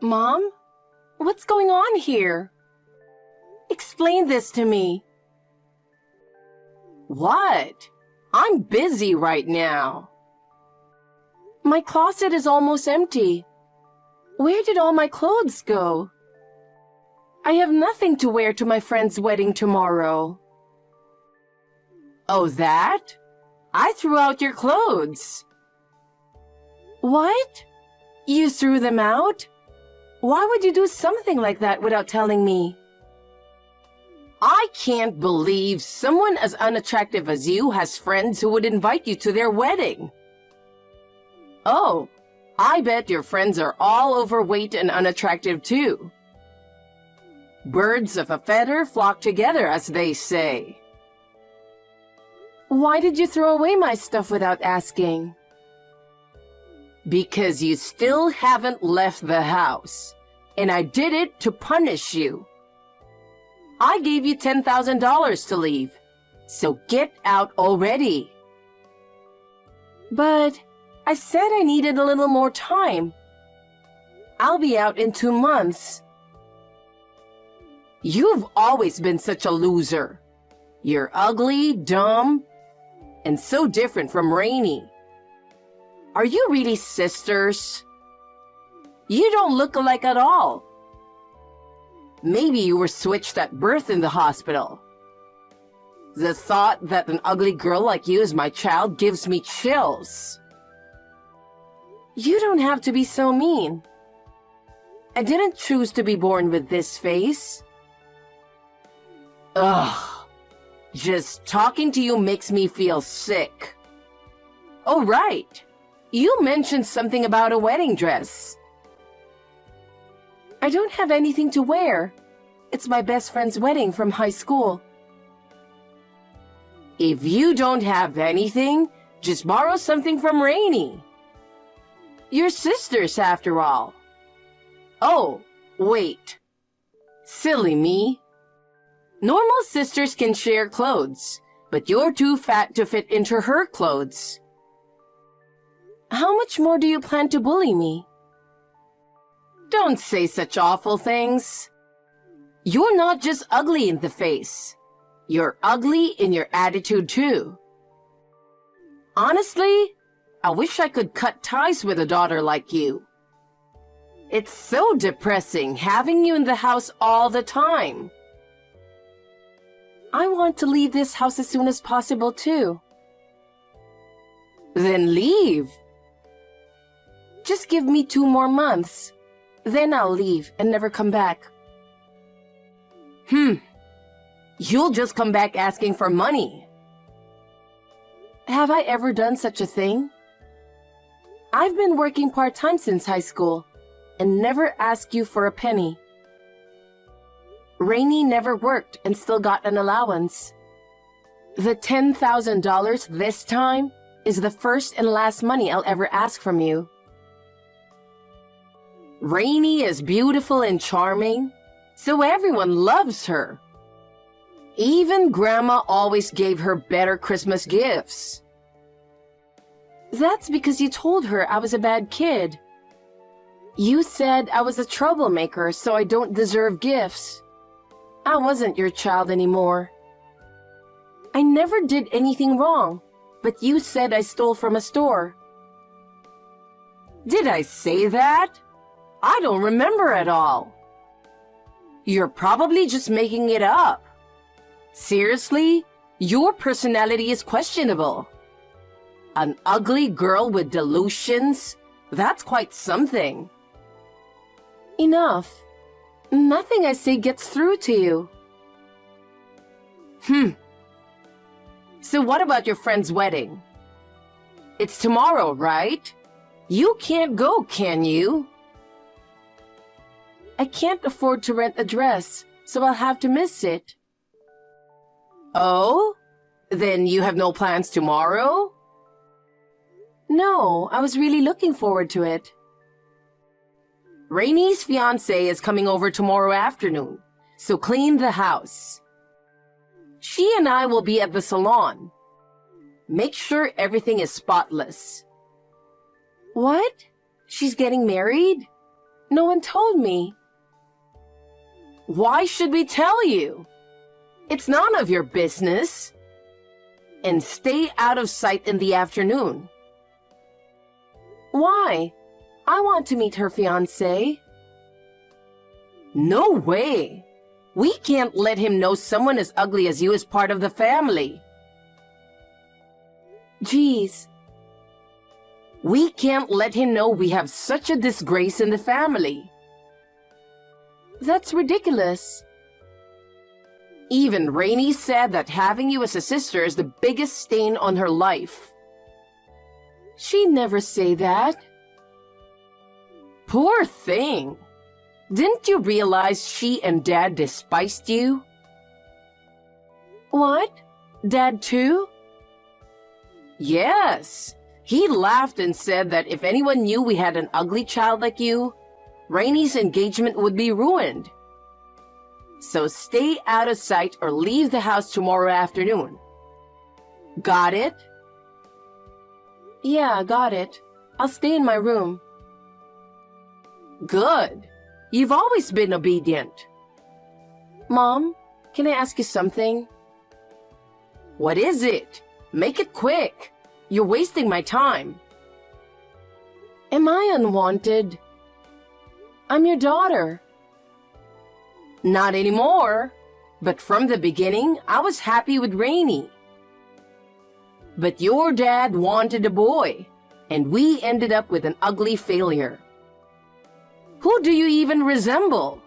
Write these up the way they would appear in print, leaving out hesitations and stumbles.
Mom? What's going on here? Explain this to me. What? I'm busy right now. My closet is almost empty. Where did all my clothes go? I have nothing to wear to my friend's wedding tomorrow. Oh, that? I threw out your clothes. What? You threw them out? Why would you do something like that without telling me? I can't believe someone as unattractive as you has friends who would invite you to their wedding. Oh, I bet your friends are all overweight and unattractive too. Birds of a feather flock together, as they say. Why did you throw away my stuff without asking? Because you still haven't left the house, and I did it to punish you. I gave you $10,000 to leave, so get out already. But I said I needed a little more time. I'll be out in 2 months. You've always been such a loser. You're ugly, dumb, and so different from Rainy. Are you really sisters? You don't look alike at all. Maybe you were switched at birth in the hospital. The thought that an ugly girl like you is my child gives me chills. You don't have to be so mean. I didn't choose to be born with this face. Ugh. Just talking to you makes me feel sick. Oh, right. You mentioned something about a wedding dress. I don't have anything to wear. It's my best friend's wedding from high school. If you don't have anything, just borrow something from Rainy. You're sisters, after all. Oh, wait. Silly me. Normal sisters can share clothes, but you're too fat to fit into her clothes. How much more do you plan to bully me? Don't say such awful things. You're not just ugly in the face. You're ugly in your attitude too. Honestly, I wish I could cut ties with a daughter like you. It's so depressing having you in the house all the time. I want to leave this house as soon as possible too. Then leave. Just give me 2 more months. Then I'll leave and never come back. You'll just come back asking for money. Have I ever done such a thing? I've been working part-time since high school and never asked you for a penny. Rainy never worked and still got an allowance. The $10,000 this time is the first and last money I'll ever ask from you. Rainy is beautiful and charming, so everyone loves her. Even Grandma always gave her better Christmas gifts. That's because you told her I was a bad kid. You said I was a troublemaker, so I don't deserve gifts. I wasn't your child anymore. I never did anything wrong, but you said I stole from a store. Did I say that? I don't remember at all. You're probably just making it up. Seriously, your personality is questionable. An ugly girl with delusions? That's quite something. Enough. Nothing I say gets through to you. So what about your friend's wedding? It's tomorrow, right? You can't go, can you? I can't afford to rent a dress, so I'll have to miss it. Oh? Then you have no plans tomorrow? No, I was really looking forward to it. Rainy's fiancé is coming over tomorrow afternoon, so clean the house. She and I will be at the salon. Make sure everything is spotless. What? She's getting married? No one told me. Why should we tell you? It's none of your business. And stay out of sight in the afternoon. Why? I want to meet her fiancé. No way. We can't let him know someone as ugly as you is part of the family. Geez. We can't let him know we have such a disgrace in the family. That's ridiculous. Even Rainey said that having you as a sister is the biggest stain on her life. She'd never say that. Poor thing. Didn't you realize she and Dad despised you? What? Dad too? Yes. He laughed and said that if anyone knew we had an ugly child like you, Rainey's engagement would be ruined. So stay out of sight or leave the house tomorrow afternoon. Got it? Yeah, got it. I'll stay in my room. Good. You've always been obedient. Mom, can I ask you something? What is it? Make it quick. You're wasting my time. Am I unwanted? I'm your daughter. Not anymore. But from the beginning, I was happy with Rainey. But your dad wanted a boy, and we ended up with an ugly failure. Who do you even resemble?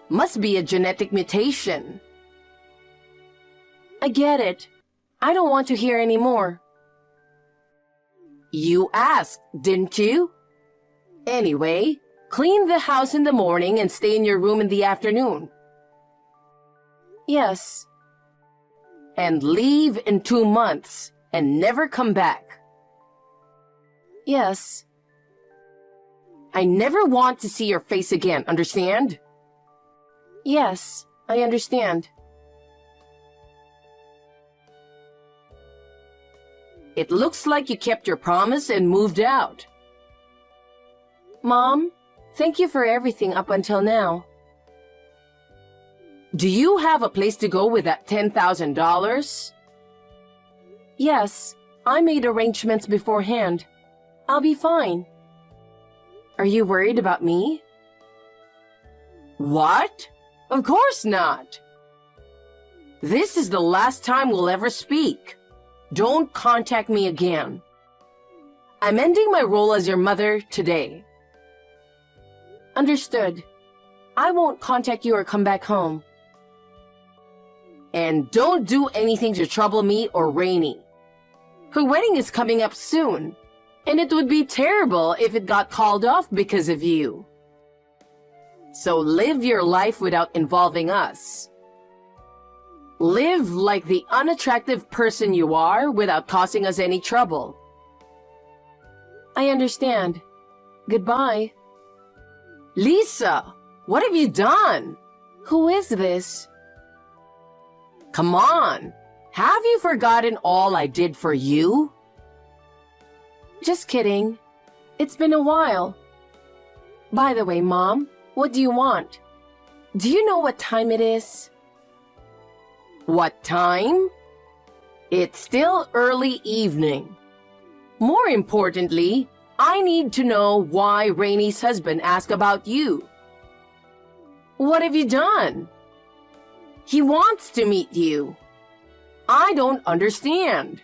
Must be a genetic mutation. I get it. I don't want to hear any more. You asked, didn't you? Anyway, clean the house in the morning and stay in your room in the afternoon. Yes. And leave in 2 months and never come back. Yes. I never want to see your face again, understand? Yes, I understand. It looks like you kept your promise and moved out. Mom, thank you for everything up until now. Do you have a place to go with that $10,000? Yes, I made arrangements beforehand. I'll be fine. Are you worried about me? What? Of course not. This is the last time we'll ever speak. Don't contact me again. I'm ending my role as your mother today. Understood. I won't contact you or come back home. And don't do anything to trouble me or Rainey. Her wedding is coming up soon, and it would be terrible if it got called off because of you. So live your life without involving us. Live like the unattractive person you are without causing us any trouble. I understand. Goodbye. Lisa, what have you done? Who is this? Come on. Have you forgotten all I did for you? Just kidding. It's been a while. By the way, Mom, what do you want? Do you know what time it is? What time? It's still early evening. More importantly, I need to know why Rainey's husband asked about you. What have you done? He wants to meet you. I don't understand.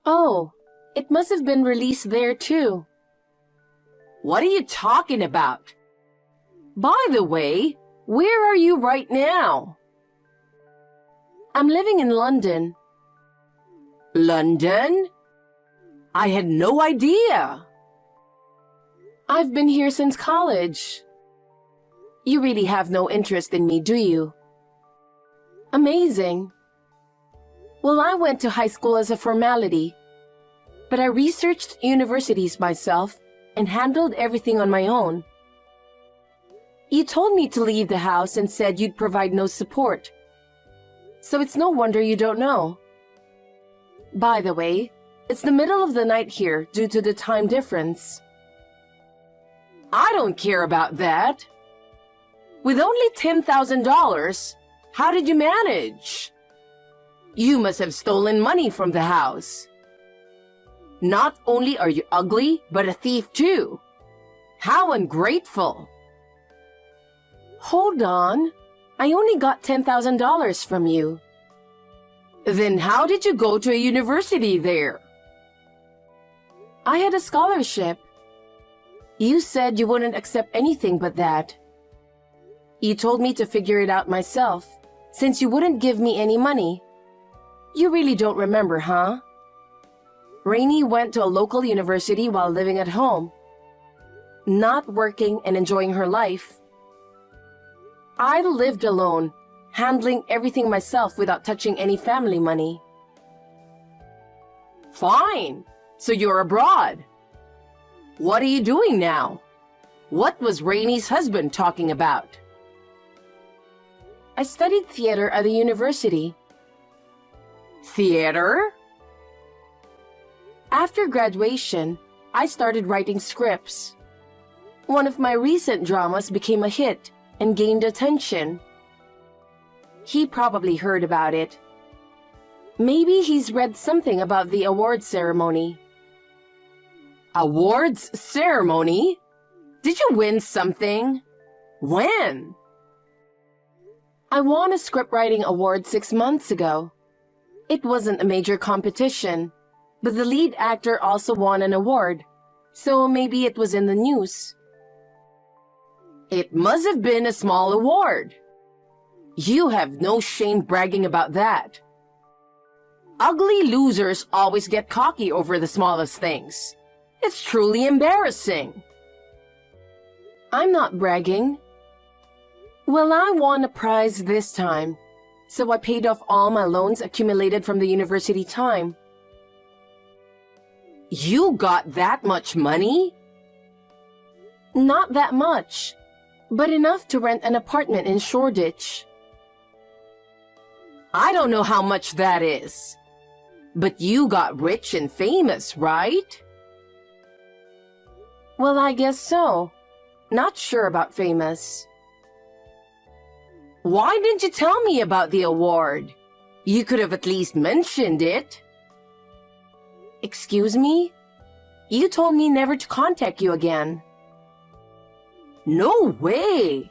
Oh, it must have been released there too. What are you talking about? By the way, where are you right now? I'm living in London. London? I had no idea. I've been here since college. You really have no interest in me, do you? Amazing. Well, I went to high school as a formality, but I researched universities myself and handled everything on my own. You told me to leave the house and said you'd provide no support. So it's no wonder you don't know. By the way, it's the middle of the night here due to the time difference. I don't care about that. With only $10,000, how did you manage? You must have stolen money from the house. Not only are you ugly, but a thief too. How ungrateful. Hold on. I only got $10,000 from you. Then how did you go to a university there? I had a scholarship. You said you wouldn't accept anything but that. You told me to figure it out myself, since you wouldn't give me any money. You really don't remember, huh? Rainey went to a local university while living at home, not working and enjoying her life. I lived alone, handling everything myself without touching any family money. Fine. So you're abroad. What are you doing now? What was Rainey's husband talking about? I studied theater at a university. Theater? After graduation, I started writing scripts. One of my recent dramas became a hit and gained attention. He probably heard about it. Maybe he's read something about the awards ceremony. Awards ceremony? Did you win something? When? I won a scriptwriting award 6 months ago. It wasn't a major competition, but the lead actor also won an award, so maybe it was in the news. It must have been a small award. You have no shame bragging about that. Ugly losers always get cocky over the smallest things. It's truly embarrassing. I'm not bragging. Well, I won a prize this time, so I paid off all my loans accumulated from the university time. You got that much money? Not that much, but enough to rent an apartment in Shoreditch. I don't know how much that is, but you got rich and famous, right? Well, I guess so. Not sure about famous. Why didn't you tell me about the award? You could have at least mentioned it. Excuse me? You told me never to contact you again. No way!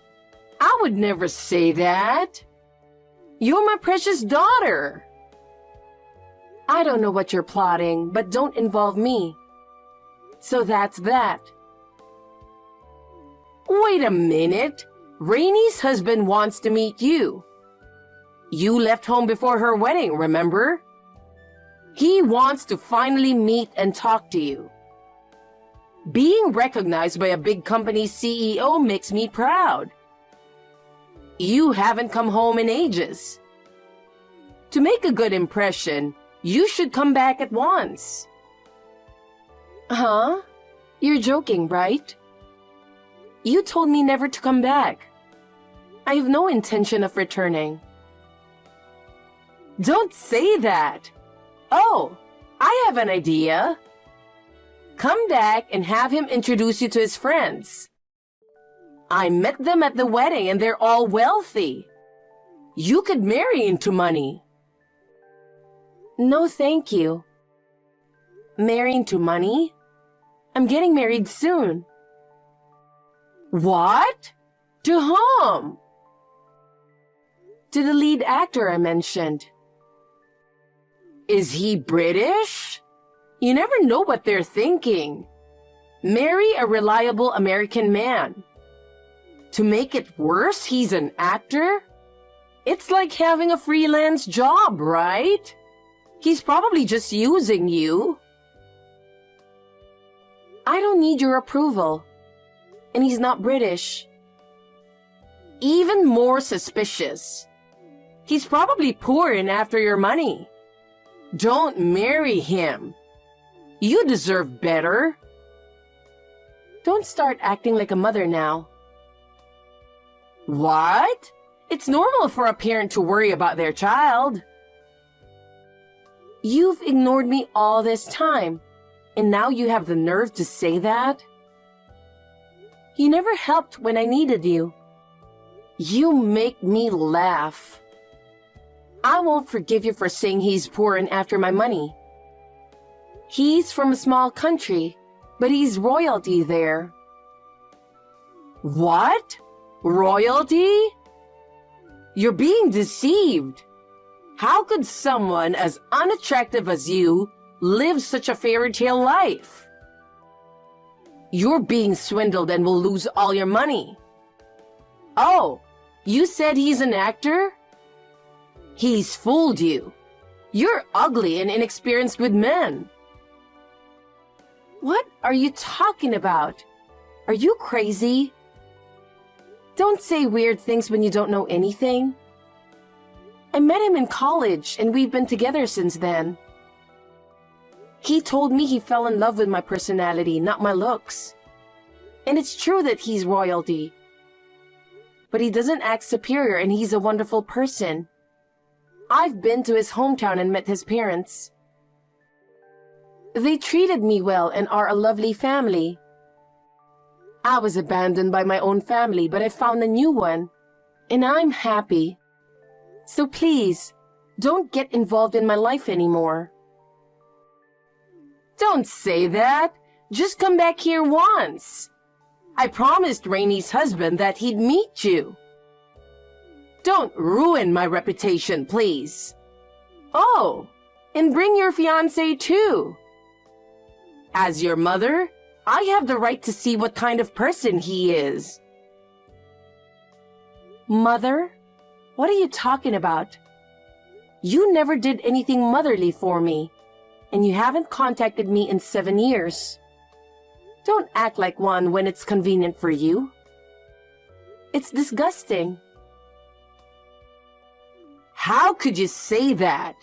I would never say that. You're my precious daughter. I don't know what you're plotting, but don't involve me. So that's that. Wait a minute. Rainey's husband wants to meet you. You left home before her wedding, remember? He wants to finally meet and talk to you. Being recognized by a big company's CEO makes me proud. You haven't come home in ages. To make a good impression, you should come back at once. Huh? You're joking, right? You told me never to come back. I have no intention of returning. Don't say that. Oh, I have an idea. Come back and have him introduce you to his friends. I met them at the wedding and they're all wealthy. You could marry into money. No, thank you. Marry into money? I'm getting married soon. What? To whom? To the lead actor I mentioned. Is he British? You never know what they're thinking. Marry a reliable American man. To make it worse, he's an actor? It's like having a freelance job, right? He's probably just using you. I don't need your approval. And he's not British. Even more suspicious. He's probably poor and after your money. Don't marry him. You deserve better. Don't start acting like a mother now. What? It's normal for a parent to worry about their child. You've ignored me all this time, and now you have the nerve to say that? You never helped when I needed you. You make me laugh. I won't forgive you for saying he's poor and after my money. He's from a small country, but he's royalty there. What? Royalty? You're being deceived. How could someone as unattractive as you live such a fairy tale life? You're being swindled and will lose all your money. Oh, you said he's an actor? He's fooled you. You're ugly and inexperienced with men. What are you talking about? Are you crazy? Don't say weird things when you don't know anything. I met him in college and we've been together since then. He told me he fell in love with my personality, not my looks. And it's true that he's royalty. But he doesn't act superior and he's a wonderful person. I've been to his hometown and met his parents. They treated me well and are a lovely family. I was abandoned by my own family, but I found a new one, and I'm happy. So please, don't get involved in my life anymore. Don't say that. Just come back here once. I promised Rainie's husband that he'd meet you. Don't ruin my reputation, please. Oh, and bring your fiancé too. As your mother, I have the right to see what kind of person he is. Mother? What are you talking about? You never did anything motherly for me, and you haven't contacted me in 7 years. Don't act like one when it's convenient for you. It's disgusting. How could you say that?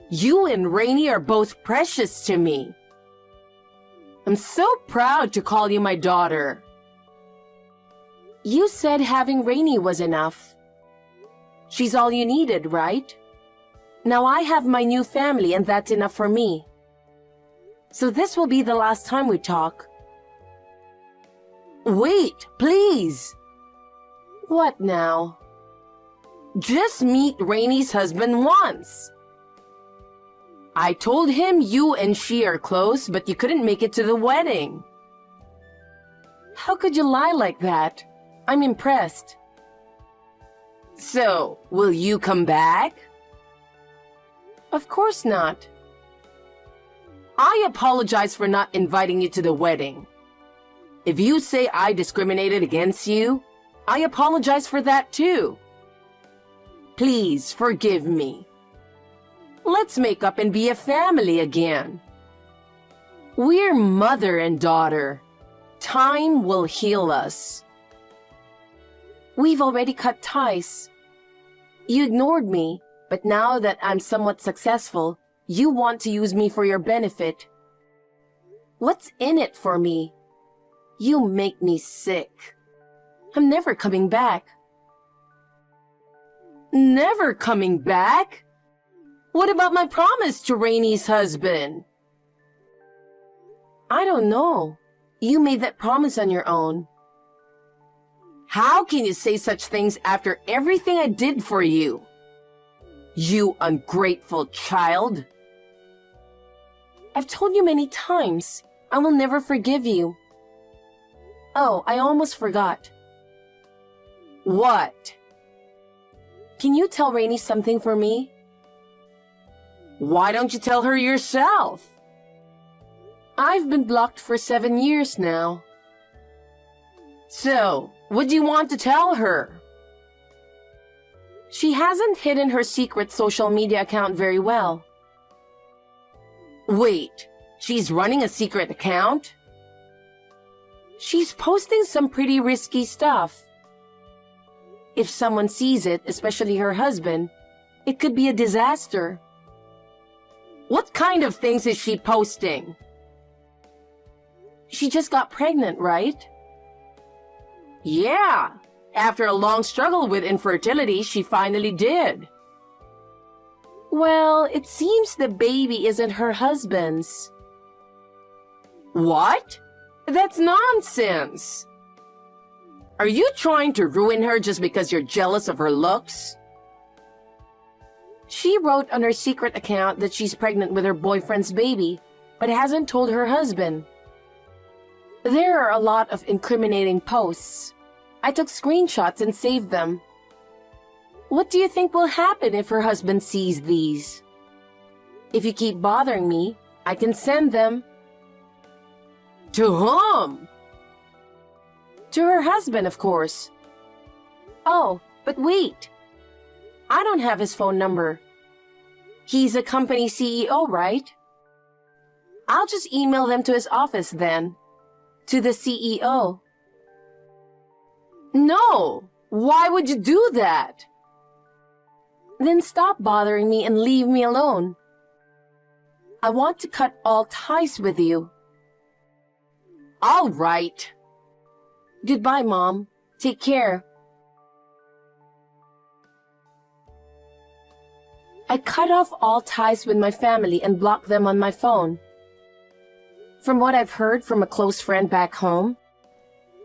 You and Rainie are both precious to me. I'm so proud to call you my daughter. You said having Rainie was enough. She's all you needed, right? Now I have my new family and that's enough for me. So this will be the last time we talk. Wait, please. What now? Just meet Rainie's husband once. I told him you and she are close, but you couldn't make it to the wedding. How could you lie like that? I'm impressed. So, will you come back? Of course not. I apologize for not inviting you to the wedding. If you say I discriminated against you, I apologize for that too. Please forgive me. Let's make up and be a family again. We're mother and daughter. Time will heal us. We've already cut ties. You ignored me, but now that I'm somewhat successful, you want to use me for your benefit. What's in it for me? You make me sick. I'm never coming back. Never coming back? What about my promise to Rainie's husband? I don't know. You made that promise on your own. How can you say such things after everything I did for you? You ungrateful child. I've told you many times, I will never forgive you. Oh, I almost forgot. What? Can you tell Rainie something for me? Why don't you tell her yourself? I've been blocked for 7 years now. So, what do you want to tell her? She hasn't hidden her secret social media account very well. Wait, she's running a secret account? She's posting some pretty risky stuff. If someone sees it, especially her husband, it could be a disaster. What kind of things is she posting? She just got pregnant, right? Yeah. After a long struggle with infertility, she finally did. Well, it seems the baby isn't her husband's. What? That's nonsense. Are you trying to ruin her just because you're jealous of her looks? She wrote on her secret account that she's pregnant with her boyfriend's baby, but hasn't told her husband. There are a lot of incriminating posts. I took screenshots and saved them. What do you think will happen if her husband sees these? If you keep bothering me, I can send them. To whom? To her husband, of course. Oh, but wait. I don't have his phone number. He's a company CEO, right? I'll just email them to his office then. To the CEO. No! Why would you do that? Then stop bothering me and leave me alone. I want to cut all ties with you. All right. Goodbye, Mom. Take care. I cut off all ties with my family and blocked them on my phone. From what I've heard from a close friend back home,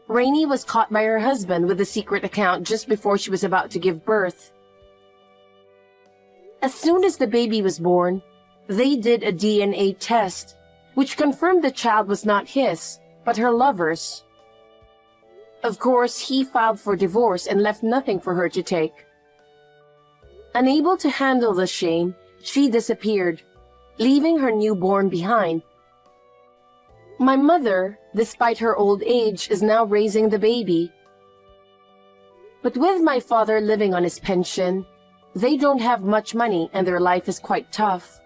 Rainey was caught by her husband with a secret account just before she was about to give birth. As soon as the baby was born, they did a DNA test, which confirmed the child was not his, but her lover's. Of course, he filed for divorce and left nothing for her to take. Unable to handle the shame, she disappeared, leaving her newborn behind. My mother, despite her old age, is now raising the baby. But with my father living on his pension, they don't have much money and their life is quite tough.